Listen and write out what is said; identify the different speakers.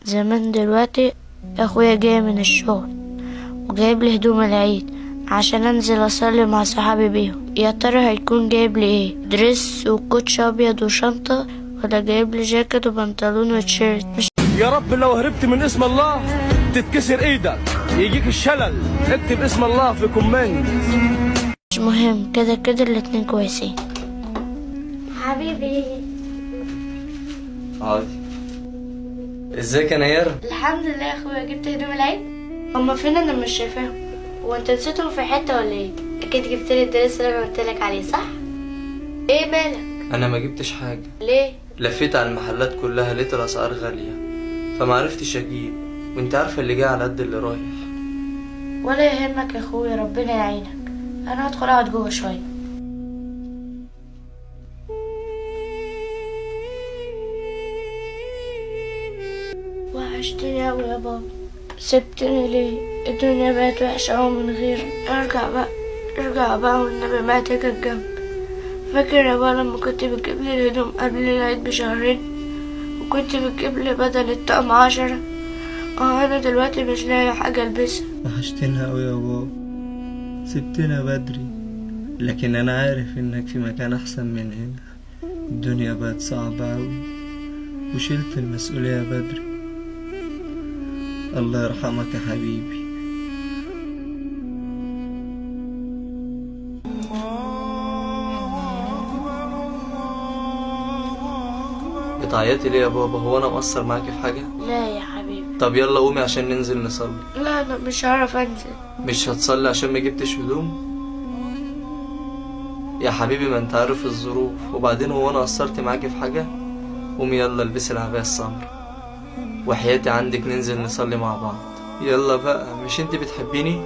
Speaker 1: زمان دلوقتي اخويا جاي من الشغل وجايب لي هدوم العيد عشان انزل اصلي مع صحابي بيهم. يا ترى هيكون جايب لي ايه؟ دريس وكوتش ابيض وشنطة، ولا جايب لي جاكيت وبنطلون وتيشيرت؟ مش
Speaker 2: يا رب لو هربت من اسم الله تتكسر ايدك، يجيك الشلل. اكتب اسم الله في كومنت.
Speaker 1: مهم، كده كده الاتنين كويسين. حبيبي
Speaker 3: عادي. ازيك يا نيرة؟
Speaker 1: الحمد لله يا اخويا. جبت هدوم العيد؟ هما فين؟ انا مش شايفاهم. هو انت نسيتهم في حته ولا ايه؟ اكيد جبت لي الدرس اللي انا قلت لك عليه، صح؟ ايه مالك؟
Speaker 3: انا ما جبتش حاجة.
Speaker 1: ليه؟
Speaker 3: لفيت على المحلات كلها لقيت الاسعار غالية فما عرفتش اجيب، وانت عارفة اللي جاي على قد اللي رايح.
Speaker 1: ولا يهمك يا اخويا، ربنا يعينك. انا هدخل اقعد جوه شويه. وحشتني اوي يا بابا. سبتني ليه؟ الدنيا بقت وحشه اوي من غيرك. ارجع بقى والنبي ما تيجي الجنب. فاكر يا بابا لما كنت بتجيب لي الهدوم قبل العيد بشهرين، وكنت بتجيب لي بدل الطقم 10؟ انا دلوقتي مش لاقي حاجه البسها.
Speaker 4: وحشتنا أوي يا بابا، سبتنا بدري، لكن أنا عارف إنك في مكان أحسن من هنا. الدنيا بقت صعبة أوي وشلت المسؤولية بدري. الله يرحمك يا حبيبي.
Speaker 3: بتعيطي ليه يا بابا؟ هو انا مقصر معاكي في حاجة؟
Speaker 1: لا يا حبيبي.
Speaker 3: طب يلا قومي عشان ننزل نصلي.
Speaker 1: لا انا مش هعرف انزل.
Speaker 3: مش هتصلي عشان ما جبتش هدوم؟ يا حبيبي ما انت عارف الظروف، وبعدين هو انا قصرت معاكي في حاجة؟ قومي يلا البسي العباية السمرا، وحياتي عندك ننزل نصلي مع بعض. يلا بقى، مش انت بتحبيني؟